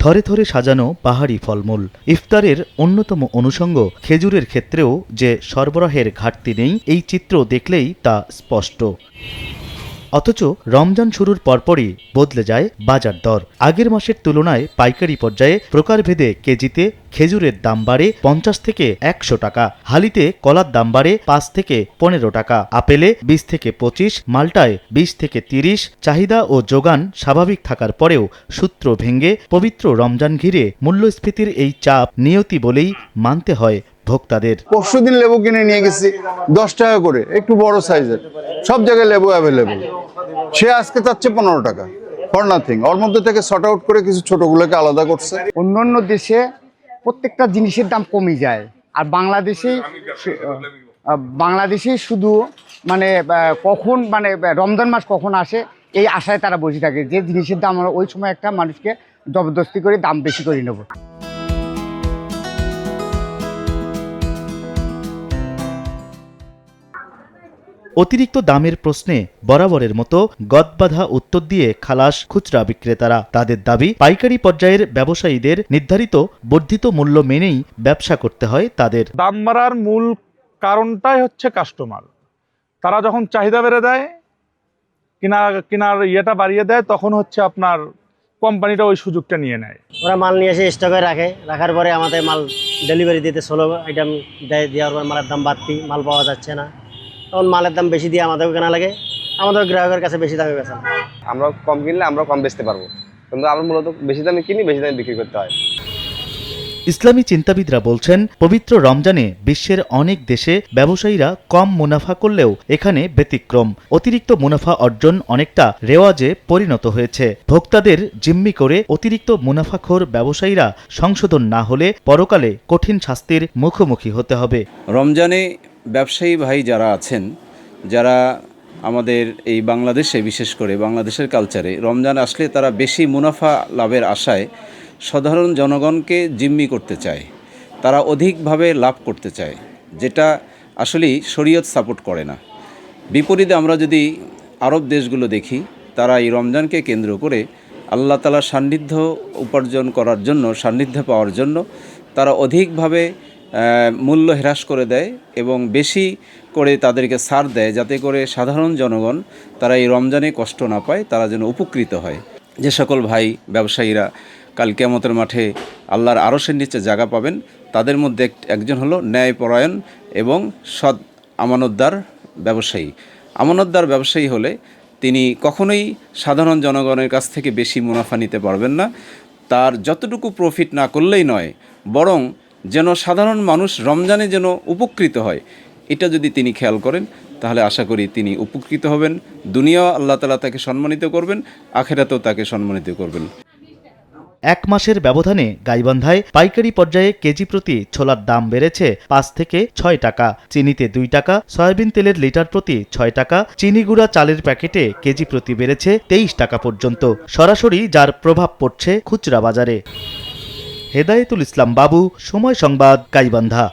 থরে থরে সাজানো পাহাড়ি ফলমূল। ইফতারের অন্যতম অনুষঙ্গ খেজুরের ক্ষেত্রেও যে সরবরাহের ঘাটতি নেই, এই চিত্র দেখলেই তা স্পষ্ট। অথচ রমজান শুরুর পরপরই বদলে যায় বাজার দর। আগের মাসের তুলনায় পাইকারি পর্যায়ে প্রকারভেদে কেজিতে খেজুরের দাম বাড়ে 50 থেকে 100 টাকা, হালিতে কলার দাম বাড়ে 5 থেকে 15 টাকা, আপেলে 20 থেকে 25, মাল্টায় 20 থেকে 30। চাহিদা ও যোগান স্বাভাবিক থাকার পরেও সূত্র ভেঙে পবিত্র রমজান ঘিরে মূল্যস্ফীতির এই চাপ নিয়তি বলেই মানতে হয় ভোক্তাদের। পরশুদিন লেবু কিনে নিয়ে গেছি 10 টাকা করে, একটু বড় সাইজের, সব জায়গায় লেবু অ্যাভেলেবেল। সে আজকে চাচ্ছে 15 টাকা, ফর নাথিং। ওর মধ্যে থেকে শর্ট আউট করে কিছু ছোটগুলোকে আলাদা করছে। অন্যান্য দেশে প্রত্যেকটা জিনিসের দাম কমে যায়, আর বাংলাদেশেই শুধু কখন রমজান মাস কখন আসে এই আশায় তারা বসে থাকে, যে জিনিসের দাম আমরা ওই সময় একটা মানুষকে জবরদস্তি করে দাম বেশি করে নেব। অতিরিক্ত দামের প্রশ্নে বরাবরের মতো গদবাঁধা উত্তর দিয়ে খালাস খুচরা বিক্রেতারা। তাদের দাবি, পাইকারি পর্যায়ের ব্যবসায়ীদের নির্ধারিত বর্ধিত মূল্য মেনেই ব্যবসা করতে হয় তাদের। দাম বাড়ার মূল কারণটাই হচ্ছে কাস্টমার। তারা যখন চাহিদা বেড়ে দেয়, কেনার ইয়েটা বাড়িয়ে দেয়, তখন হচ্ছে আপনার কোম্পানিটা ওই সুযোগটা নিয়ে নেয়। ওরা মাল নিয়ে এসে স্টকে রাখার পরে আমাদের মাল ডেলিভারি দিতে স্লো আইটেম দেওয়ার পর মালের দাম বাড়তি, মাল পাওয়া যাচ্ছে না, তখন মালের দাম বেশি দিয়ে আমাদেরও কেনা লাগে, আমাদের গ্রাহকের কাছে বেশি দামে বেচা। আমরা কম কিনলে আমরা কম বেচতে পারবো, কিন্তু আমরা মূলত বেশি দামে কিনি, বেশি দামে বিক্রি করতে হয়। ইসলামী চিন্তাবিদরা বলছেন, পবিত্র রমজানে বিশ্বের অনেক দেশে ব্যবসায়ীরা কম মুনাফা করলেও এখানে ব্যতিক্রম। অতিরিক্ত মুনাফা অর্জন অনেকটা রেওয়াজে পরিণত হয়েছে। ভোক্তাদের জিম্মি করে অতিরিক্ত মুনাফাখোর ব্যবসায়ীরা সংশোধন না হলে পরকালে কঠিন শাস্তির মুখোমুখি হতে হবে। রমজানে ব্যবসায়ী ভাই যারা আছেন, যারা আমাদের এই বাংলাদেশে, বিশেষ করে বাংলাদেশের কালচারে রমজান আসলে তারা বেশি মুনাফা লাভের আশায় সাধারণ জনগণকে জিম্মি করতে চায়, তারা অধিকভাবে লাভ করতে চায়, যেটা আসলেই শরীয়ত সাপোর্ট করে না। বিপরীতে আমরা যদি আরব দেশগুলো দেখি, তারা এই রমজানকে কেন্দ্র করে আল্লাহ তাআলার সান্নিধ্য উপার্জন করার জন্য, সান্নিধ্য পাওয়ার জন্য তারা অধিকভাবে মূল্য হ্রাস করে দেয় এবং বেশি করে তাদেরকে ছাড় দেয়, যাতে করে সাধারণ জনগণ তারা এই রমজানে কষ্ট না পায়, তারা যেন উপকৃত হয়। যে সকল ভাই ব্যবসায়ীরা কাল কিয়ামতের মাঠে আল্লাহর আরশের নিচে জায়গা পাবেন, তাদের মধ্যে একজন হলো ন্যায়পরায়ণ এবং সৎ আমানতদার ব্যবসায়ী। আমানতদার ব্যবসায়ী হলে তিনি কখনোই সাধারণ জনগণের কাছ থেকে বেশি মুনাফা নিতে পারবেন না। তার যতটুকু প্রফিট না করলেই নয়, বরং যেন সাধারণ মানুষ রমজানে যেন উপকৃত হয়, এটা যদি তিনি খেয়াল করেন, তাহলে আশা করি তিনি উপকৃত হবেন। দুনিয়াও আল্লাহ তাআলা তাকে সম্মানিত করবেন, আখিরাতেও তাকে সম্মানিত করবেন। এক মাসের ব্যবধানে গাইবান্ধায় পাইকারি পর্যায়ে কেজি প্রতি ছোলার দাম বেড়েছে 5 থেকে 6 টাকা, চিনিতে 2 টাকা, সয়াবিন তেলের লিটার প্রতি 6 টাকা, চিনি গুঁড়া চালের প্যাকেটে কেজি প্রতি বেড়েছে 23 টাকা পর্যন্ত, সরাসরি যার প্রভাব পড়ছে খুচরা বাজারে। হেদায়েতুল ইসলাম বাবু, সময় সংবাদ, গাইবান্ধা।